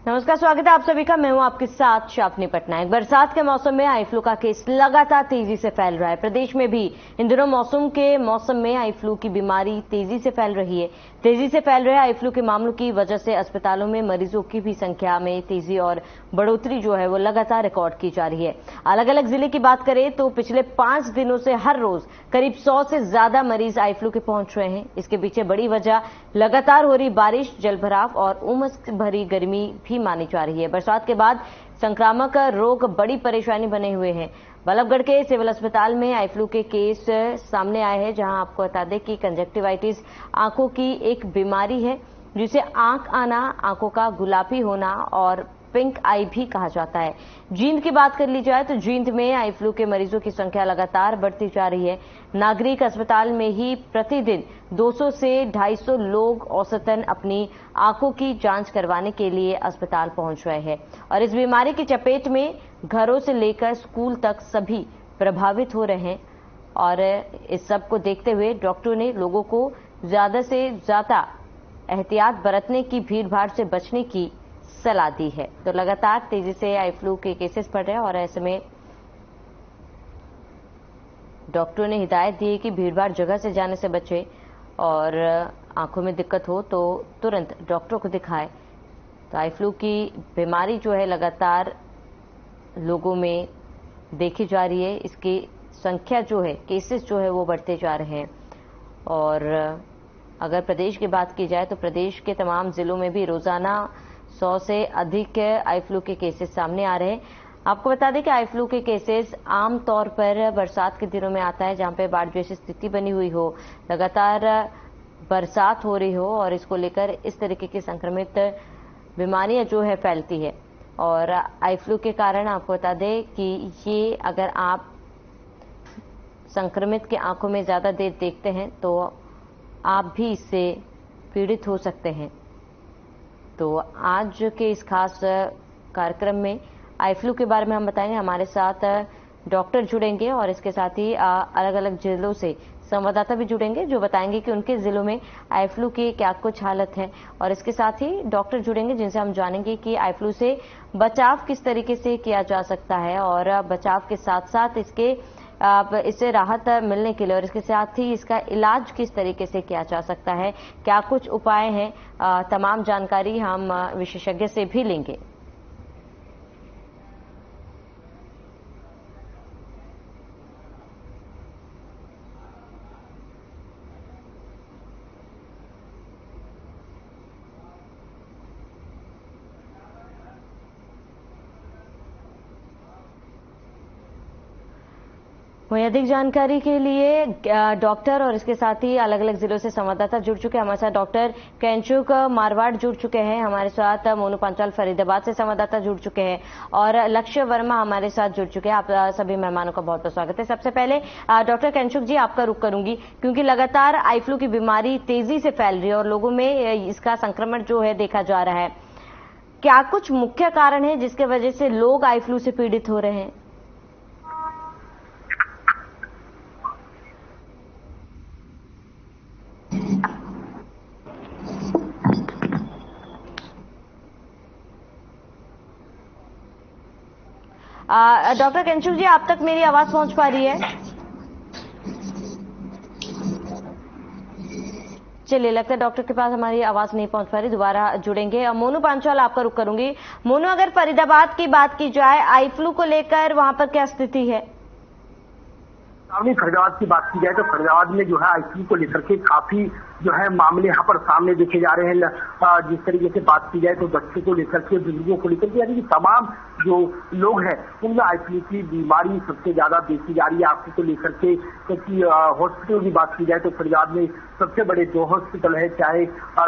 नमस्कार, स्वागत है आप सभी का। मैं हूं आपके साथ शापनी पटनायक। बरसात के मौसम में आई फ्लू का केस लगातार तेजी से फैल रहा है। प्रदेश में भी इन दिनों मौसम में आई फ्लू की बीमारी तेजी से फैल रही है। तेजी से फैल रहे आई फ्लू के मामलों की वजह से अस्पतालों में मरीजों की भी संख्या में तेजी और बढ़ोतरी जो है वो लगातार रिकॉर्ड की जा रही है। अलग अलग जिले की बात करें तो पिछले 5 दिनों से हर रोज करीब 100 से ज्यादा मरीज आई फ्लू के पहुंच रहे हैं। इसके पीछे बड़ी वजह लगातार हो रही बारिश, जलभराव और उमस भरी गर्मी भी मानी जा रही है। बरसात के बाद संक्रामक रोग बड़ी परेशानी बने हुए हैं। बल्लभगढ़ के सिविल अस्पताल में आई फ्लू के केस सामने आए हैं, जहां आपको बता दें कि कंजक्टिवाइटिस आंखों की एक बीमारी है जिसे आंख आना, आंखों का गुलाबी होना और पिंक आई भी कहा जाता है। जींद की बात कर ली जाए तो जींद में आई फ्लू के मरीजों की संख्या लगातार बढ़ती जा रही है। नागरिक अस्पताल में ही प्रतिदिन 200 से 250 लोग औसतन अपनी आंखों की जांच करवाने के लिए अस्पताल पहुंच रहे हैं और इस बीमारी की चपेट में घरों से लेकर स्कूल तक सभी प्रभावित हो रहे हैं। और इस सब को देखते हुए डॉक्टरों ने लोगों को ज्यादा से ज्यादा एहतियात बरतने की, भीड़-भाड़ से बचने की सलाह दी है। तो लगातार तेजी से आई फ्लू के केसेस बढ़ रहे हैं और ऐसे में डॉक्टरों ने हिदायत दी है कि भीड़-भाड़ जगह से जाने से बचे और आंखों में दिक्कत हो तो तुरंत डॉक्टर को दिखाएं। तो आई फ्लू की बीमारी जो है लगातार लोगों में देखी जा रही है। इसकी संख्या जो है, केसेस जो है वो बढ़ते जा रहे हैं। और अगर प्रदेश की बात की जाए तो प्रदेश के तमाम जिलों में भी रोजाना 100 से अधिक आई फ्लू के केसेस सामने आ रहे हैं। आपको बता दें कि आई फ्लू के केसेस आमतौर पर बरसात के दिनों में आता है, जहां पे बाढ़ जैसी स्थिति बनी हुई हो, लगातार बरसात हो रही हो और इसको लेकर इस तरीके की संक्रमित बीमारियां जो है फैलती है। और आई फ्लू के कारण आपको बता दें कि ये अगर आप संक्रमित के आंखों में ज्यादा देर देखते हैं तो आप भी इससे पीड़ित हो सकते हैं। तो आज के इस खास कार्यक्रम में आई फ्लू के बारे में हम बताएंगे। हमारे साथ डॉक्टर जुड़ेंगे और इसके साथ ही अलग अलग जिलों से संवाददाता भी जुड़ेंगे जो बताएंगे कि उनके जिलों में आई फ्लू की क्या कुछ हालत है। और इसके साथ ही डॉक्टर जुड़ेंगे जिनसे हम जानेंगे कि आई फ्लू से बचाव किस तरीके से किया जा सकता है और बचाव के साथ साथ इससे राहत मिलने के लिए और इसके साथ ही इसका इलाज किस तरीके से किया जा सकता है, क्या कुछ उपाय हैं, तमाम जानकारी हम विशेषज्ञ से भी लेंगे। वहीं अधिक जानकारी के लिए डॉक्टर और इसके साथ ही अलग अलग जिलों से संवाददाता जुड़ चुके हैं। हमारे साथ डॉक्टर कैंचुक मारवाड़ जुड़ चुके हैं, हमारे साथ मोनू पांचाल फरीदाबाद से संवाददाता जुड़ चुके हैं और लक्ष्य वर्मा हमारे साथ जुड़ चुके हैं। आप सभी मेहमानों का बहुत बहुत स्वागत है। सबसे पहले डॉक्टर कैंचुक जी, आपका रुख करूंगी क्योंकि लगातार आई फ्लू की बीमारी तेजी से फैल रही है और लोगों में इसका संक्रमण जो है देखा जा रहा है। क्या कुछ मुख्य कारण है जिसके वजह से लोग आई फ्लू से पीड़ित हो रहे हैं? डॉक्टर कैंचुक जी, आप तक मेरी आवाज पहुंच पा रही है? चलिए, लगता है डॉक्टर के पास हमारी आवाज नहीं पहुंच पा रही, दोबारा जुड़ेंगे। मोनू पांचाल, आपका रुख करूंगी। मोनू, अगर फरीदाबाद की बात की जाए, आई फ्लू को लेकर वहां पर क्या स्थिति है? फरीदाबाद की बात की जाए तो फरीदाबाद में जो है आई फ्लू को लेकर के काफी जो है मामले यहाँ पर सामने देखे जा रहे हैं। जिस तरीके से बात की जाए तो बच्चों को लेकर के, बुजुर्गों को लेकर के, यानी कि तमाम जो लोग हैं उनमें आई फ्लू की बीमारी सबसे ज्यादा देखी जा रही है आंखों को लेकर के। क्योंकि हॉस्पिटल की बात की जाए तो फरीदाबाद में सबसे बड़े 2 हॉस्पिटल है, चाहे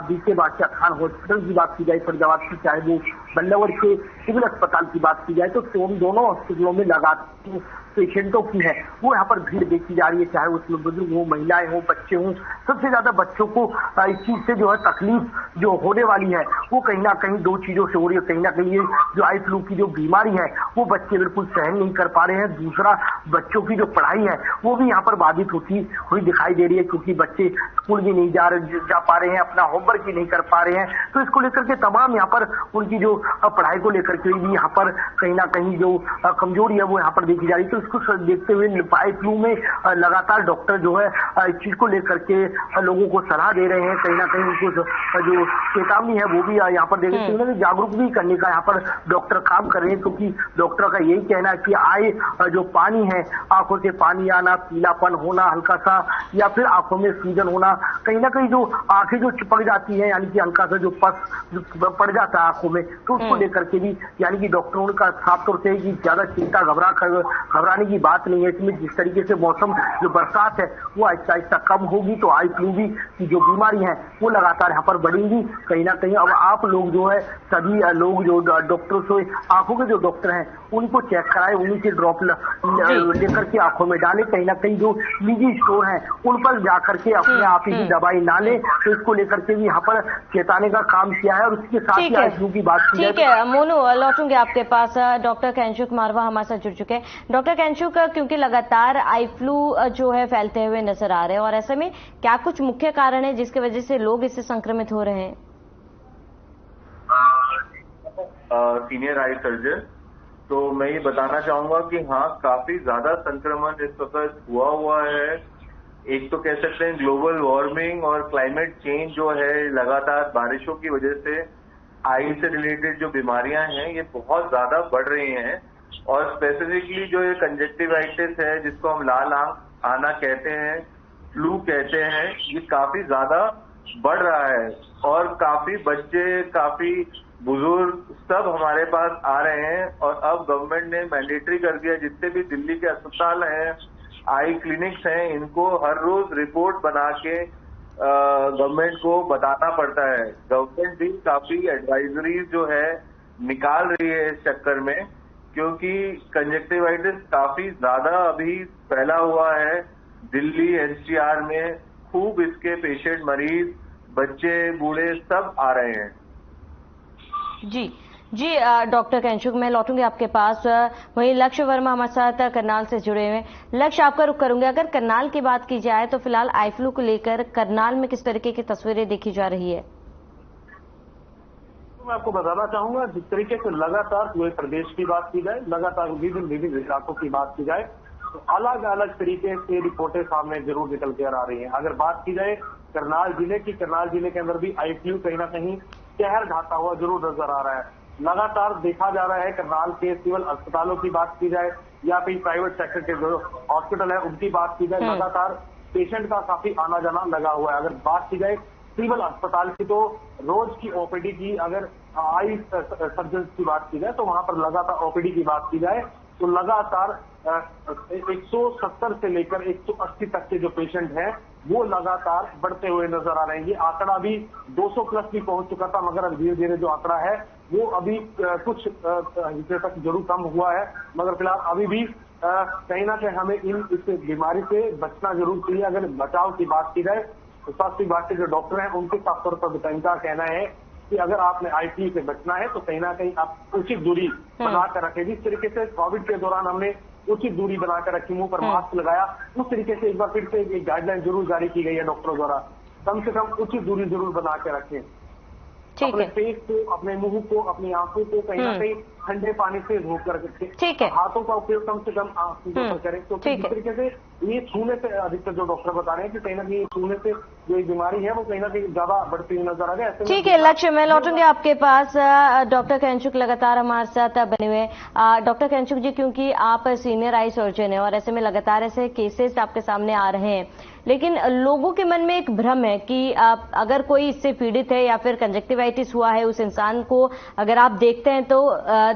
बीके बादशाह खान हॉस्पिटल की बात की जाए फरीदाबाद की, चाहे वो बल्लभगढ़ के सिविल अस्पताल की बात की जाए, तो उन दोनों हॉस्पिटलों में लगातार पेशेंटों की है वो यहाँ पर भीड़ देखी जा रही है, चाहे उसमें बुजुर्ग हो, महिलाएं हो, बच्चे हों। सबसे ज्यादा बच्चों को इस चीज से जो है तकलीफ जो होने वाली है वो कहीं ना कहीं 2 चीजों से हो रही है। कहीं ना कहीं ये जो आई फ्लू की जो बीमारी है वो बच्चे बिल्कुल सहन नहीं कर पा रहे हैं। दूसरा, बच्चों की जो पढ़ाई है वो भी यहाँ पर बाधित होती हुई दिखाई दे रही है, क्योंकि बच्चे स्कूल भी नहीं जा पा रहे हैं, अपना होमवर्क भी नहीं कर पा रहे हैं। तो इसको लेकर के तमाम यहाँ पर उनकी जो पढ़ाई को लेकर के भी यहाँ पर कहीं ना कहीं जो कमजोरी है वो यहाँ पर देखी जा रही है। तो इसको देखते हुए आई फ्लू में लगातार डॉक्टर जो है इस चीज को लेकर के लोगों को सलाह दे रहे हैं। कहीं ना कहीं उनको जो चेतावनी है वो भी यहाँ पर दे रहे हैं, जागरूक भी करने का यहाँ पर डॉक्टर काम कर रहे हैं। क्योंकि डॉक्टर का यही कहना है कि आए जो पानी है, आंखों से पानी आना, पीलापन होना हल्का सा, या फिर आंखों में सूजन होना, कहीं ना कहीं जो आंखें जो चिपक जाती है, यानी कि हल्का सा जो पस पड़ जाता है आंखों में, तो उसको लेकर के भी यानी कि डॉक्टरों का साफ तौर से कि ज्यादा चिंता घबराने की बात नहीं है। इसमें जिस तरीके से मौसम जो बरसात है वो आहिस्ता आहिस्ता कम होगी तो आई फ्लू भी की जो बीमारी है वो लगातार यहाँ पर बढ़ेंगी। कहीं ना कहीं अब आप लोग जो है सभी लोग जो डॉक्टर से आंखों के जो डॉक्टर हैं उनको चेक कराए, उन्हीं से ड्रॉप लेकर के आंखों में डाले। कहीं ना कहीं जो निजी स्टोर हैं उन पर जाकर के अपने आप ही दवाई ना ले, तो इसको लेकर के भी यहाँ पर चेताने का काम किया है। और उसके साथ ही आई फ्लू की बात की ठीक है मोनू, लौटूंगे आपके पास। डॉक्टर कैंचुक मारवा हमारे साथ जुड़ चुके हैं। डॉक्टर कैंचुक, क्योंकि लगातार आई फ्लू जो है फैलते हुए नजर आ रहे हैं, और ऐसे में क्या कुछ मुख्य कारण है जिसकी वजह से लोग इससे संक्रमित हो रहे हैं? सीनियर आई सर्जन, तो मैं ये बताना चाहूंगा कि हाँ, काफी ज्यादा संक्रमण इस वक्त हुआ है। एक तो कह सकते हैं ग्लोबल वार्मिंग और क्लाइमेट चेंज जो है, लगातार बारिशों की वजह से आई से रिलेटेड जो बीमारियां हैं ये बहुत ज्यादा बढ़ रही हैं। और स्पेसिफिकली जो ये कंजक्टिवाइटिस है, जिसको हम लाल आंख आना कहते हैं, फ्लू कहते हैं, ये काफी ज्यादा बढ़ रहा है। और काफी बच्चे, काफी बुजुर्ग सब हमारे पास आ रहे हैं। और अब गवर्नमेंट ने मैंडेटरी कर दिया, जितने भी दिल्ली के अस्पताल हैं, आई क्लिनिक्स हैं, इनको हर रोज रिपोर्ट बना के गवर्नमेंट को बताना पड़ता है। गवर्नमेंट भी काफी एडवाइजरी जो है निकाल रही है इस चक्कर में, क्योंकि कंजक्टिवाइटिस काफी ज्यादा अभी फैला हुआ है। दिल्ली एनसीआर में खूब इसके पेशेंट, मरीज, बच्चे, बूढ़े सब आ रहे हैं। जी डॉक्टर कैंचुक, मैं लौटूंगी आपके पास। वहीं लक्ष्य वर्मा हमारे साथ करनाल से जुड़े हुए हैं। लक्ष्य, आपका रुख करूंगे। अगर करनाल की बात की जाए तो फिलहाल आई फ्लू को लेकर करनाल में किस तरीके की तस्वीरें देखी जा रही है? मैं आपको बताना चाहूंगा, जिस तरीके से लगातार पूरे प्रदेश की बात की जाए, लगातार विभिन्न इलाकों की बात की जाए, तो अलग अलग तरीके से रिपोर्टें सामने जरूर निकल कर आ रही हैं। अगर बात की जाए करनाल जिले की, करनाल जिले के अंदर भी आई फ्लू कहीं ना कहीं कहर ढाता हुआ जरूर नजर आ रहा है। लगातार देखा जा रहा है करनाल के सिविल अस्पतालों की बात की जाए या फिर प्राइवेट सेक्टर के जो हॉस्पिटल है उनकी बात की जाए, लगातार पेशेंट का काफी आना जाना लगा हुआ है। अगर बात की जाए सिविल अस्पताल की, तो रोज की ओपीडी की, अगर आई सर्जन की बात की जाए तो वहां पर लगातार ओपीडी की बात की जाए तो लगातार 170 से लेकर 180 तक के जो पेशेंट हैं वो लगातार बढ़ते हुए नजर आ रहे हैं। ये आंकड़ा भी 200 प्लस भी पहुंच चुका था, मगर अब धीरे धीरे जो आंकड़ा है वो अभी कुछ हिस्से तक जरूर कम हुआ है। मगर फिलहाल अभी भी कहीं ना कहीं हमें इस बीमारी से बचना जरूर चाहिए। अगर बचाव की बात की जाए तो स्वास्थ्य विभाग के जो डॉक्टर हैं उनके साफ तौर पर इनका कहना है कि अगर आपने आई फ्लू से बचना है तो कहीं ना कहीं आप उचित दूरी बनाकर रखें। जिस तरीके से कोविड के दौरान हमने उचित दूरी बनाकर रखी, मुंह पर मास्क लगाया, उस तरीके से एक बार फिर से एक गाइडलाइन जरूर जारी की गई है डॉक्टरों द्वारा। कम से कम उचित दूरी जरूर बना के रखें। अपने फेस को, अपने मुंह को, अपनी आंखों को कहीं ना कहीं ठंडे पानी से धो कर रखें। हाथों का उपयोग कम से कम आंखों पर करें। तो इस तरीके से ये छूने से, अधिकतर जो डॉक्टर बता रहे हैं कि कहीं ना कहीं छूने से जो बीमारी है वो कहीं ना कहीं ज्यादा बढ़ती हुई नजर आ रही है। ठीक है लक्ष्य, मैं लौटूंगी आपके पास। डॉक्टर कैंचुक लगातार हमारे साथ बने हुए हैं। डॉक्टर कैंचुक जी, क्योंकि आप सीनियर आई सर्जन हैं और ऐसे में लगातार ऐसे केसेस आपके सामने आ रहे हैं, लेकिन लोगों के मन में एक भ्रम है कि अगर कोई इससे पीड़ित है या फिर कंजक्टिवाइटिस हुआ है, उस इंसान को अगर आप देखते हैं तो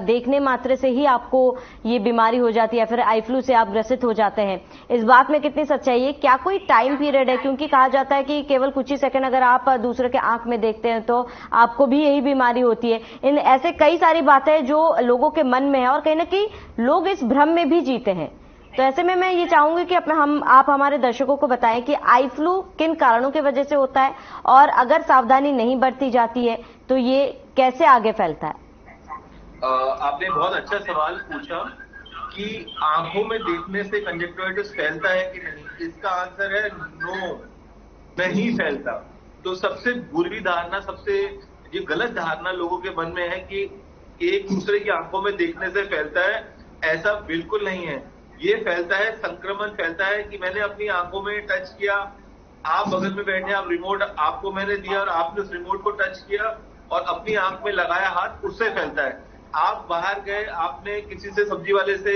देखने मात्र से ही आपको ये बीमारी हो जाती है या फिर आई फ्लू से आप ग्रसित हो जाते हैं। इस बात में कितनी सच्चाई है? क्या कोई टाइम पीरियड है? क्योंकि कहा जाता है कि केवल कुछ ही सेकंड अगर आप दूसरे के आंख में देखते हैं तो आपको भी यही बीमारी होती है। इन ऐसे कई सारी बातें जो लोगों के मन में है और कहीं ना कहीं लोग इस भ्रम में भी जीते हैं। तो ऐसे में मैं ये चाहूंगी कि आप हमारे दर्शकों को बताएं कि आई फ्लू किन कारणों की वजह से होता है और अगर सावधानी नहीं बरती जाती है तो ये कैसे आगे फैलता है। आपने बहुत अच्छा सवाल पूछा कि आंखों में देखने से कंजक्टिवाइटिस फैलता है कि नहीं। इसका आंसर है नो, नहीं फैलता। तो सबसे बुरी धारणा, सबसे ये गलत धारणा लोगों के मन में है कि एक दूसरे की आंखों में देखने से फैलता है, ऐसा बिल्कुल नहीं है। ये फैलता है, संक्रमण फैलता है कि मैंने अपनी आंखों में टच किया, आप बगल में बैठे, आप रिमोट आपको मैंने दिया और आपने उस रिमोट को टच किया और अपनी आंख में लगाया हाथ, उससे फैलता है। आप बाहर गए, आपने किसी से, सब्जी वाले से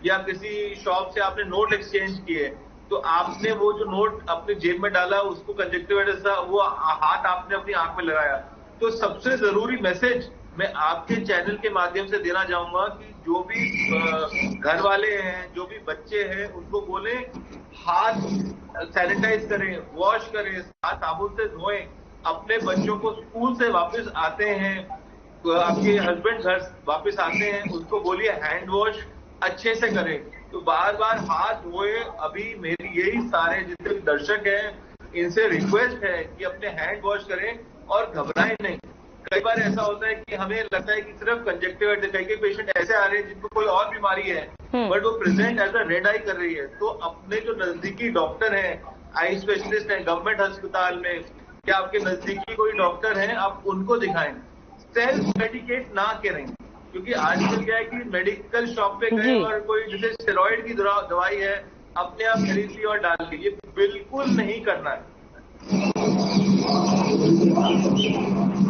या किसी शॉप से आपने नोट एक्सचेंज किए, तो आपने वो जो नोट अपनी जेब में डाला, उसको कंजक्टिवाइटिस था, वो हाथ आपने अपनी आंख में लगाया। तो सबसे जरूरी मैसेज मैं आपके चैनल के माध्यम से देना चाहूंगा कि जो भी घर वाले हैं, जो भी बच्चे हैं, उनको बोले हाथ सैनिटाइज करें, वॉश करें, हाथ साबुन से धोएं। अपने बच्चों को स्कूल से वापस आते हैं, आपके हस्बैंड घर वापस आते हैं, उसको बोलिए हैंड वॉश अच्छे से करें। तो बार बार हाथ धोए। अभी मेरी यही सारे जितने दर्शक हैं, इनसे रिक्वेस्ट है कि अपने हैंड वॉश करें और घबराएं नहीं। कई बार ऐसा होता है कि हमें लगता है कि सिर्फ कंजक्टिवाइटिस, कई पेशेंट ऐसे आ रहे हैं जिनको कोई और बीमारी है, बट वो प्रेजेंट एज अ रेड आई कर रही है। तो अपने जो नजदीकी डॉक्टर हैं, आई स्पेशलिस्ट हैं गवर्नमेंट अस्पताल में, या आपके नजदीकी कोई डॉक्टर हैं, आप उनको दिखाएं। सेल्फ मेडिकेट ना करें, क्योंकि आजकल क्या है कि मेडिकल शॉप पे गए और कोई जैसे स्टेरॉइड की दवाई है, अपने आप खरीद ली और डाल ली, ये बिल्कुल नहीं करना है।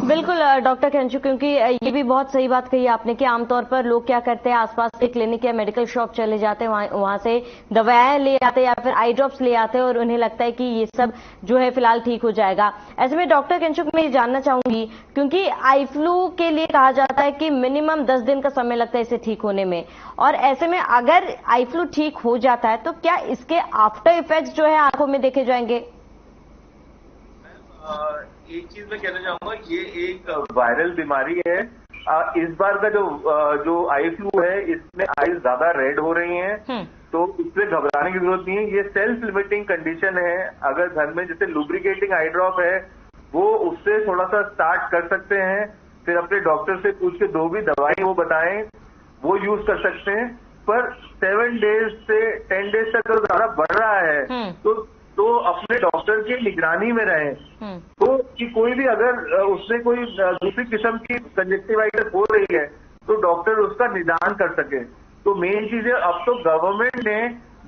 बिल्कुल डॉक्टर केंचु, क्योंकि ये भी बहुत सही बात कही आपने कि आमतौर पर लोग क्या करते हैं, आसपास के क्लिनिक या मेडिकल शॉप चले जाते हैं, वहां से दवाएं ले आते हैं या फिर आई ड्रॉप्स ले आते हैं और उन्हें लगता है कि ये सब जो है फिलहाल ठीक हो जाएगा। ऐसे में डॉक्टर केंचु, मैं ये जानना चाहूंगी, क्योंकि आई फ्लू के लिए कहा जाता है कि मिनिमम 10 दिन का समय लगता है इसे ठीक होने में, और ऐसे में अगर आई फ्लू ठीक हो जाता है तो क्या इसके आफ्टर इफेक्ट्स जो है आंखों में देखे जाएंगे? एक चीज मैं कहना चाहूंगा, ये एक वायरल बीमारी है। इस बार का जो आई फ्लू है, इसमें आईज ज्यादा रेड हो रही हैं, तो इससे घबराने की जरूरत नहीं है। ये सेल्फ लिमिटिंग कंडीशन है। अगर घर में जैसे लुब्रिकेटिंग आई ड्रॉप है, वो उससे थोड़ा सा स्टार्ट कर सकते हैं, फिर अपने डॉक्टर से पूछ के जो भी दवाई वो बताएं वो यूज कर सकते हैं। पर 7 डेज से 10 डेज तक अगर ज्यादा बढ़ रहा है तो अपने डॉक्टर की निगरानी में रहें। तो कि कोई भी अगर उससे कोई दूसरी किस्म की कंजक्टिवाइटिस हो रही है तो डॉक्टर उसका निदान कर सके। तो मेन चीज है, अब तो गवर्नमेंट ने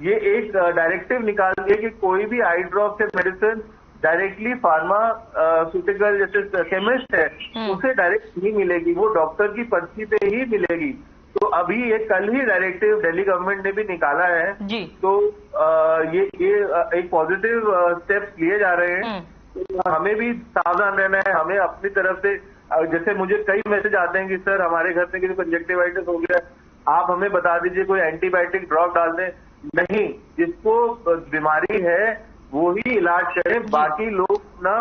ये एक डायरेक्टिव निकाल दिया कि कोई भी आई ड्रॉप से मेडिसिन डायरेक्टली फार्मास्यूटिकल जैसे केमिस्ट है उसे डायरेक्ट नहीं मिलेगी, वो डॉक्टर की पर्ची पे ही मिलेगी। तो अभी ये कल ही डायरेक्टिव दिल्ली गवर्नमेंट ने भी निकाला है जी। तो ये एक पॉजिटिव स्टेप्स लिए जा रहे हैं। तो हमें भी सावधान रहना है। हमें अपनी तरफ से, जैसे मुझे कई मैसेज आते हैं कि सर हमारे घर में किसी कंजक्टिवाइटिस हो गया, आप हमें बता दीजिए कोई एंटीबायोटिक ड्रॉप डाल दें। नहीं, जिसको बीमारी है वो ही इलाज करें, बाकी लोग ना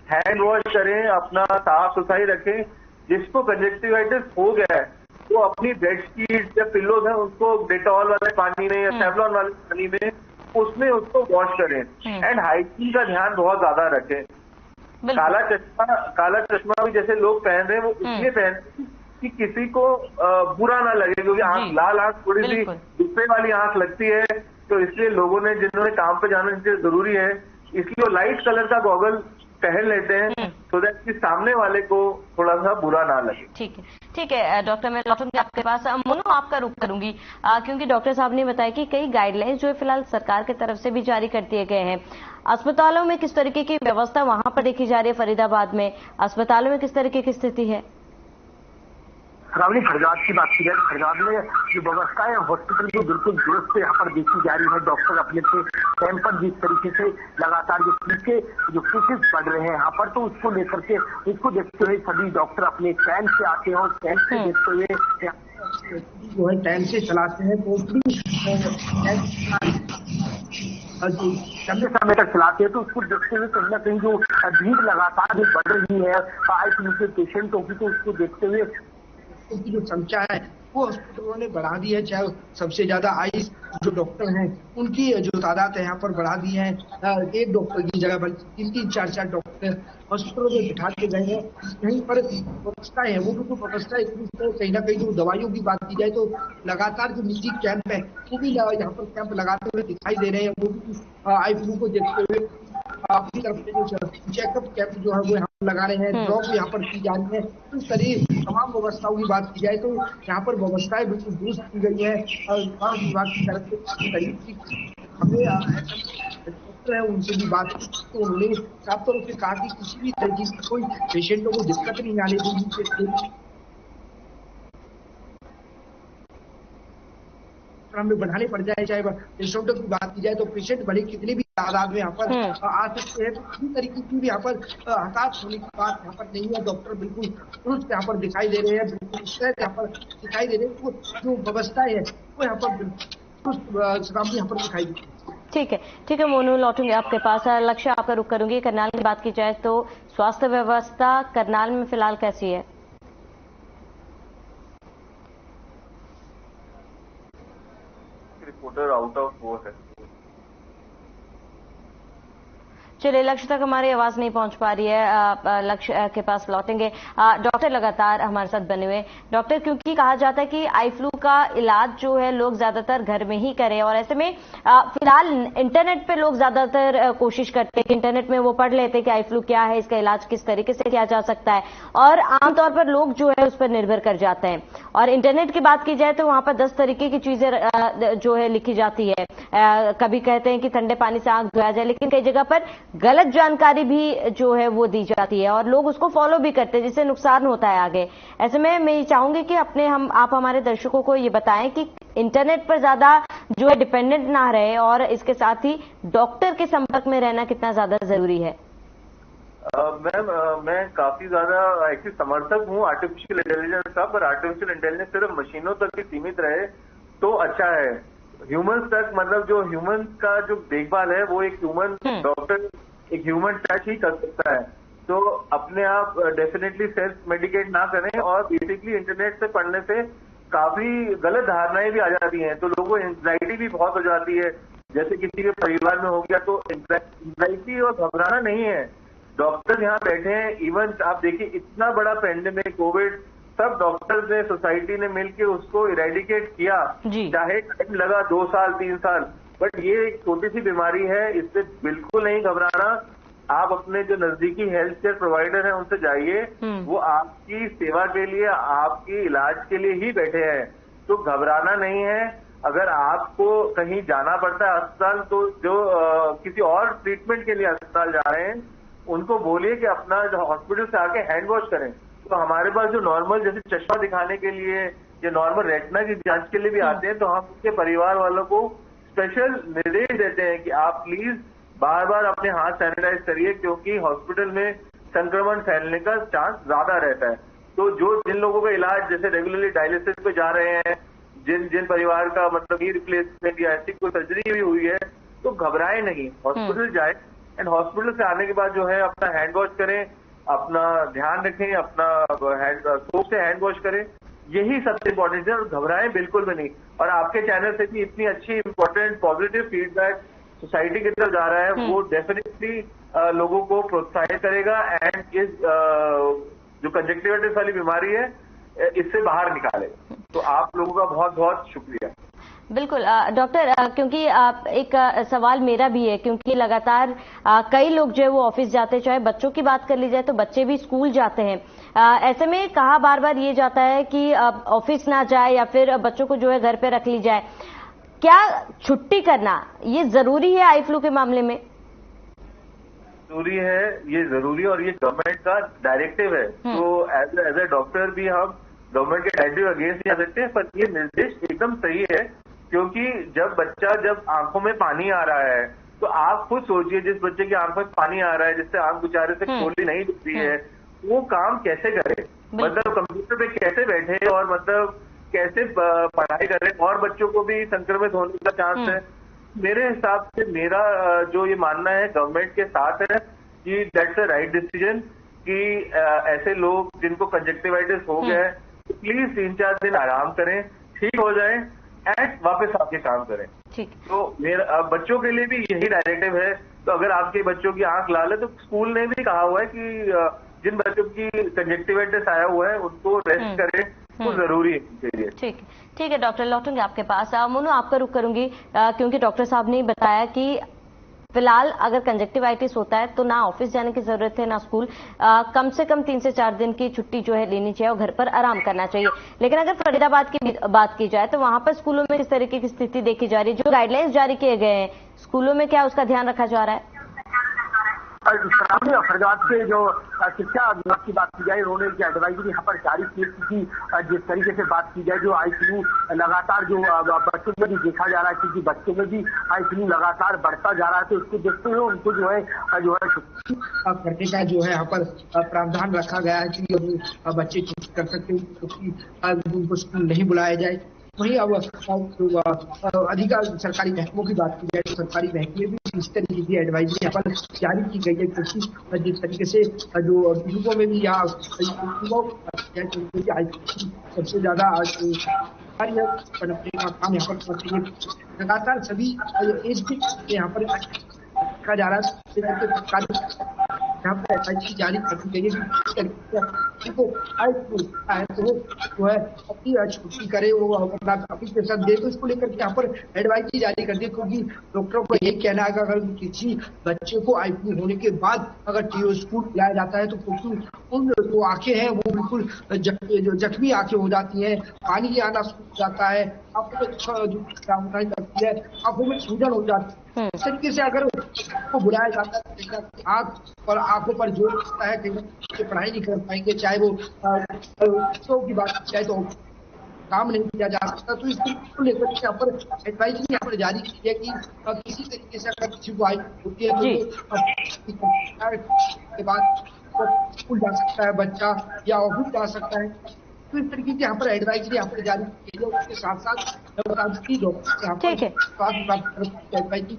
हैंड वॉश करें, अपना साफ सफाई रखें। जिसको कंजक्टिवाइटिस हो गया है वो अपनी बेडशीट या पिल्लोज है उसको डेटॉल वाले पानी में या सेवलॉन वाले पानी में उसमें उसको वॉश करें। एंड हाइजीन का ध्यान बहुत ज्यादा रखें। काला चश्मा भी जैसे लोग पहन रहे हैं वो इसलिए पहन रहे कि किसी को बुरा ना लगे, क्योंकि आंख लाल आंख थोड़ी सी गुस्से वाली आंख लगती है, तो इसलिए लोगों ने जिन्होंने काम पे जाना जरूरी है इसलिए वो लाइट कलर का गॉगल पहन लेते हैं, सो दैट कि सामने वाले को थोड़ा सा बुरा ना लगे। ठीक है डॉक्टर, मैं लौटूंगी आपके पास। मोनू, आपका रुख करूंगी, क्योंकि डॉक्टर साहब ने बताया कि कई गाइडलाइंस जो है फिलहाल सरकार की तरफ से भी जारी कर दिए गए हैं। अस्पतालों में किस तरीके की व्यवस्था वहां पर देखी जा रही है? फरीदाबाद में अस्पतालों में किस तरीके की स्थिति है? रावली, फरीदाबाद की बात की जाए, फरीदाबाद में जो व्यवस्था है हॉस्पिटल की बिल्कुल दुरुस्त से यहाँ पर देखी जा रही है। डॉक्टर अपने कैंपर जिस तरीके से लगातार जो केसेस बढ़ रहे हैं यहाँ पर, तो उसको लेकर के उसको देखते हुए सभी डॉक्टर अपने कैंप से आते हैं और कैंप से देखते हुए जो है टाइम से चलाते हैं। तो लंबे समय तक चलाते हैं, तो उसको देखते हुए कहीं ना कहीं जो भीड़ लगातार जो बढ़ रही है आई के पेशेंटों की, तो उसको देखते हुए की जो संख्या है वो हॉस्पिटलों ने बढ़ा दी है। चाहे सबसे ज्यादा आई जो डॉक्टर हैं उनकी जो तादाद है यहाँ पर बढ़ा दी है। एक डॉक्टर की जगह बल्कि 3-3, 4-4 डॉक्टर हॉस्पिटलों में बिठा के गए हैं। यहीं पर व्यवस्था है वो बिल्कुल व्यवस्था है। कहीं ना कहीं जो दवाइयों की बात की जाए तो लगातार जो निजी कैंप है वो भी यहाँ पर कैंप लगाते हुए दिखाई दे रहे हैं। वो भी आई फ्लू को देखते हुए अपनी तरफ से जो चेकअप कैंप जो है वो यहाँ पर लगा रहे हैं, ड्रॉप यहाँ पर की जा रही है। तो इस तरह तमाम व्यवस्थाओं की बात की जाए तो यहाँ पर व्यवस्थाएं बिल्कुल दुरुस्त की गई है और स्वास्थ्य विभाग की तरफ से करीब हमें डॉक्टर है उनसे भी बात की तो उन्होंने साफ तौर से कहा कि किसी भी तरीके की कोई पेशेंटों को दिक्कत नहीं आने देगी। में बढ़ाने पड़ जाए, चाहे पेशेंटों की बात की जाए तो पेशेंट भले कितने भी तादाद में यहाँ पर आ सकते हैं, तो किसी तरीके की भी यहाँ पर हताश होने की बात यहाँ पर नहीं है। डॉक्टर बिल्कुल दुरुस्त यहाँ पर दिखाई दे रहे हैं, बिल्कुल यहाँ पर दिखाई दे रहे हैं। तो जो व्यवस्थाएं है वो यहाँ पर यहाँ पर दिखाई देती है। ठीक है मोनू, लौटूंगे आपके पास। लक्ष्य आपका रुख करूंगी। करनाल की बात की जाए तो स्वास्थ्य व्यवस्था करनाल में फिलहाल कैसी है? रिपोर्टर आउट ऑफ वो है। चलिए, लक्ष्य तक हमारी आवाज नहीं पहुंच पा रही है, लक्ष्य के पास लौटेंगे। डॉक्टर लगातार हमारे साथ बने हुए। डॉक्टर, क्योंकि कहा जाता है कि आई फ्लू का इलाज जो है लोग ज्यादातर घर में ही करें, और ऐसे में फिलहाल इंटरनेट पे लोग ज्यादातर कोशिश करते हैं कि इंटरनेट में वो पढ़ लेते हैं कि आई फ्लू क्या है, इसका इलाज किस तरीके से किया जा सकता है, और आमतौर पर लोग जो है उस पर निर्भर कर जाते हैं। और इंटरनेट की बात की जाए तो वहां पर 10 तरीके की चीजें जो है लिखी जाती है। कभी कहते हैं कि ठंडे पानी से आंख धोया जाए, लेकिन कई जगह पर गलत जानकारी भी जो है वो दी जाती है और लोग उसको फॉलो भी करते हैं, जिससे नुकसान होता है आगे। ऐसे में मैं ये चाहूंगी कि आप हमारे दर्शकों को ये बताएं कि इंटरनेट पर ज्यादा जो है डिपेंडेंट ना रहे, और इसके साथ ही डॉक्टर के संपर्क में रहना कितना ज्यादा जरूरी है। मैम, मैं काफी ज्यादा एक्चुअली समर्थक हूँ आर्टिफिशियल इंटेलिजेंस का, पर आर्टिफिशियल इंटेलिजेंस सिर्फ मशीनों तक ही सीमित रहे तो अच्छा है। ह्यूमंस तक, मतलब जो ह्यूमन का जो देखभाल है वो एक ह्यूमन डॉक्टर, एक ह्यूमन टच ही कर सकता है। तो अपने आप डेफिनेटली सेल्फ मेडिकेट ना करें, और बेसिकली इंटरनेट से पढ़ने से काफी गलत धारणाएं भी आ जाती हैं, तो लोगों को एंग्जाइटी भी बहुत हो जाती है। जैसे किसी के परिवार में हो गया तो एंग्जाइटी और घबराना नहीं है। डॉक्टर यहाँ बैठे हैं, इवन आप देखिए इतना बड़ा पेंडेमिक कोविड, सब डॉक्टर्स ने, सोसाइटी ने मिलकर उसको इरेडिकेट किया, चाहे टाइम लगा 2 साल 3 साल, बट ये एक छोटी सी बीमारी है, इससे बिल्कुल नहीं घबराना। आप अपने जो नजदीकी हेल्थ केयर प्रोवाइडर हैं उनसे जाइए, वो आपकी सेवा के लिए, आपकी इलाज के लिए ही बैठे हैं, तो घबराना नहीं है। अगर आपको कहीं जाना पड़ता है अस्पताल, तो जो किसी और ट्रीटमेंट के लिए अस्पताल जा रहे हैं उनको बोलिए कि अपना हॉस्पिटल से आके हैंड वॉश करें। तो हमारे पास जो नॉर्मल जैसे चश्मा दिखाने के लिए या नॉर्मल रेटिना की जांच के लिए भी आते हैं, तो हम उसके परिवार वालों को स्पेशल निर्देश देते हैं कि आप प्लीज बार बार अपने हाथ सैनिटाइज करिए, क्योंकि हॉस्पिटल में संक्रमण फैलने का चांस ज्यादा रहता है। तो जिन लोगों का इलाज जैसे रेगुलरली डायलिसिस पे जा रहे हैं, जिन परिवार का मतलब ये रिप्लेसमेंट या ऐसी कोई सर्जरी भी हुई है, तो घबराए नहीं, हॉस्पिटल जाए, एंड हॉस्पिटल से आने के बाद जो है अपना हैंड वॉश करें, अपना ध्यान रखें, अपना सोप से हैंड वॉश करें, यही सबसे इम्पोर्टेंट है। और घबराएं बिल्कुल भी नहीं। और आपके चैनल से भी इतनी अच्छी इंपॉर्टेंट पॉजिटिव फीडबैक सोसाइटी की तरफ जा रहा है, वो डेफिनेटली लोगों को प्रोत्साहित करेगा, एंड इस जो कंजक्टिविटिस वाली बीमारी है इससे बाहर निकालेगा। तो आप लोगों का बहुत बहुत शुक्रिया। बिल्कुल डॉक्टर, क्योंकि एक सवाल मेरा भी है, क्योंकि लगातार कई लोग जो है वो ऑफिस जाते हैं, चाहे बच्चों की बात कर ली जाए तो बच्चे भी स्कूल जाते हैं। ऐसे में कहा बार बार ये जाता है कि ऑफिस ना जाए या फिर बच्चों को जो है घर पे रख ली जाए। क्या छुट्टी करना ये जरूरी है आई फ्लू के मामले में? जरूरी है, ये जरूरी है, और ये गवर्नमेंट का डायरेक्टिव है। तो एज ए डॉक्टर भी हम गवर्नमेंट के डायरेक्टिव अगेंस्ट नहीं आ सकते, पर ये निर्देश एकदम सही है। क्योंकि जब आंखों में पानी आ रहा है, तो आप खुद सोचिए, जिस बच्चे की आंखों में पानी आ रहा है, जिससे आंख बेचारे से खोली नहीं दिखती है, वो काम कैसे करे, मतलब कंप्यूटर पे कैसे बैठे और मतलब कैसे पढ़ाई करे, और बच्चों को भी संक्रमित होने का चांस है। मेरे हिसाब से मेरा जो ये मानना है गवर्नमेंट के साथ है कि दैट्स अ राइट डिसीजन, कि ऐसे लोग जिनको कंजक्टिवाइटिस हो गया है प्लीज 3-4 दिन आराम करें, ठीक हो जाए, एंड वापस आके काम करें। ठीक। तो मेरा बच्चों के लिए भी यही डायरेक्टिव है। तो अगर आपके बच्चों की आंख लाल है, तो स्कूल ने भी कहा हुआ है कि जिन बच्चों की कंजक्टिवाइटिस आया हुआ है उनको रेस्ट करें, वो जरूरी है उनके लिए। ठीक है डॉक्टर, लौटूंगे आपके पास। मोनू, आपका रुख करूंगी, क्योंकि डॉक्टर साहब ने बताया कि फिलहाल अगर कंजक्टिवाइटिस होता है तो ना ऑफिस जाने की जरूरत है ना स्कूल, कम से कम 3 से 4 दिन की छुट्टी जो है लेनी चाहिए और घर पर आराम करना चाहिए। लेकिन अगर फरीदाबाद की बात की जाए तो वहां पर स्कूलों में किस तरीके की स्थिति देखी जा रही है? जो गाइडलाइंस जारी किए गए हैं स्कूलों में, क्या उसका ध्यान रखा जा रहा है? फरीदाबाद के जो शिक्षा विभाग की बात की जाए, उन्होंने जो एडवाइजरी यहाँ पर जारी की थी, जिस तरीके से बात की जाए जो आईसीयू लगातार जो बच्चों में भी देखा जा रहा है, क्योंकि बच्चों में भी आईसीयू लगातार बढ़ता जा रहा है, तो इसको देखते हुए उनको जो है छुट्टी करने का जो है यहाँ पर प्रावधान रखा गया है कि बच्चे छुट्टी कर सकते हैं, क्योंकि उनको स्कूल नहीं बुलाया जाए। वहीं अब अधिकार सरकारी महकमों की बात की जाए तो सरकारी महकमे भी इस तरीके की एडवाइजरी यहाँ पर जारी की गई है, क्योंकि जिस तरीके से जो युवकों में भी या सबसे ज्यादा कार्य पनपने का काम यहाँ पर करते हैं। लगातार सभी एज के यहाँ पर रखा जा रहा है, यहाँ पर एडवाइजरी जारी करनी चाहिए कि तो जो है अपनी छुट्टी करे, वो अपना ऑफिस के साथ दे, तो इसको लेकर के यहाँ पर एडवाइजरी जारी कर दी, क्योंकि डॉक्टरों का यही कहना है कि अगर किसी बच्चे को आईपीयू होने के बाद अगर टीओ स्कूल बुलाया जाता है तो क्योंकि उन जो आंखें हैं वो बिल्कुल जख्मी आंखें हो जाती हैं, पानी आना शुरू हो जाता है, आंखों में सूजन हो जाती है। इस तरीके से अगर को बुलाया जाता है तो आंख और आंखों पर जोर पड़ता है, कहीं पढ़ाई नहीं कर पाएंगे, चाहे वो की बात चाहे तो काम नहीं किया जा सकता। तो इसको लेकर यहाँ पर एडवाइजरी यहाँ पर जारी की है कि किसी तरीके से अगर किसी को आई होती है तो के बाद स्कूल जा सकता है बच्चा या ऑफिस जा सकता है। तो इस तरीके की यहाँ पर एडवाइजरी यहाँ पर जारी की गई है। उसके साथ साथ एडवाइजरी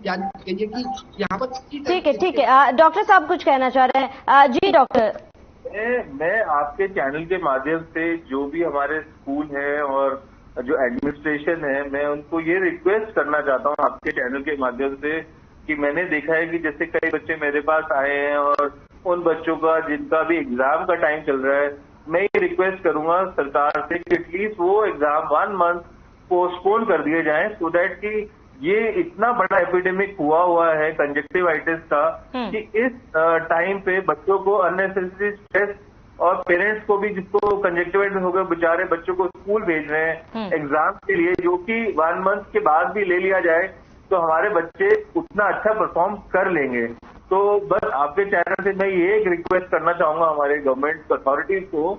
जारी की गई है कि यहाँ पर ठीक है डॉक्टर साहब कुछ कहना चाह रहे हैं? जी डॉक्टर। मैं आपके चैनल के माध्यम से जो भी हमारे स्कूल हैं और जो एडमिनिस्ट्रेशन है, मैं उनको ये रिक्वेस्ट करना चाहता हूँ आपके चैनल के माध्यम से कि मैंने देखा है कि जैसे कई बच्चे मेरे पास आए हैं और उन बच्चों का जिनका भी एग्जाम का टाइम चल रहा है, मैं ये रिक्वेस्ट करूंगा सरकार से कि एटलीस्ट वो एग्जाम 1 मंथ पोस्टपोन कर दिए जाएं, सो दैट कि ये इतना बड़ा एपिडेमिक हुआ है कंजक्टिवाइटिस का कि इस टाइम पे बच्चों को अननेसेसरी स्ट्रेस, और पेरेंट्स को भी जिसको कंजक्टिवाइटिस हो गया बेचारे बच्चों को स्कूल भेज रहे हैं एग्जाम के लिए, जो कि 1 मंथ के बाद भी ले लिया जाए तो हमारे बच्चे उतना अच्छा परफॉर्म कर लेंगे। तो बस आपके चैनल से मैं ये एक रिक्वेस्ट करना चाहूंगा हमारे गवर्नमेंट अथॉरिटीज को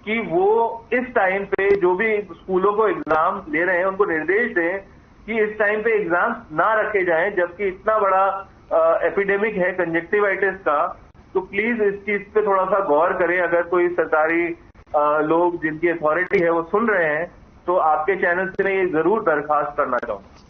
कि वो इस टाइम पे जो भी स्कूलों को एग्जाम ले रहे हैं उनको निर्देश दें कि इस टाइम पे एग्जाम ना रखे जाएं, जबकि इतना बड़ा एपिडेमिक है कंजक्टिवाइटिस का। तो प्लीज इस चीज पे थोड़ा सा गौर करें। अगर कोई सरकारी लोग जिनकी अथॉरिटी है वो सुन रहे हैं तो आपके चैनल से मैं ये जरूर दरखास्त करना चाहूंगा।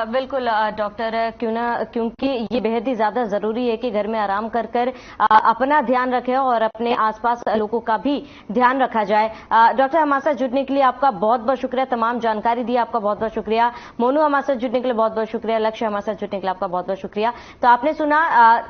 बिल्कुल डॉक्टर, क्योंकि ये बेहद ही ज्यादा जरूरी है कि घर में आराम कर अपना ध्यान रखें और अपने आसपास लोगों का भी ध्यान रखा जाए। डॉक्टर, हमारे साथ जुड़ने के लिए आपका बहुत बहुत शुक्रिया, तमाम जानकारी दी आपका बहुत बहुत शुक्रिया। मोनू, हमारे साथ जुड़ने के लिए बहुत बहुत शुक्रिया। लक्ष्य, हमारे साथ जुड़ने के लिए आपका बहुत बहुत शुक्रिया। तो आपने सुना,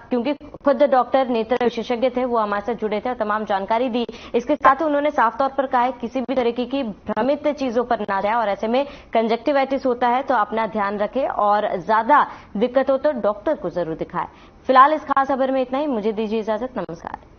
क्योंकि खुद डॉक्टर नेत्र विशेषज्ञ थे, वो हमारे साथ जुड़े थे और तमाम जानकारी दी। इसके साथ ही उन्होंने साफ तौर पर कहा है किसी भी तरीके की भ्रमित चीजों पर ना जाए और ऐसे में कंजक्टिवाइटिस होता है तो अपना ध्यान रखें और ज्यादा दिक्कत हो तो डॉक्टर को जरूर दिखाएं। फिलहाल इस खास खबर में इतना ही, मुझे दीजिए इजाजत, नमस्कार।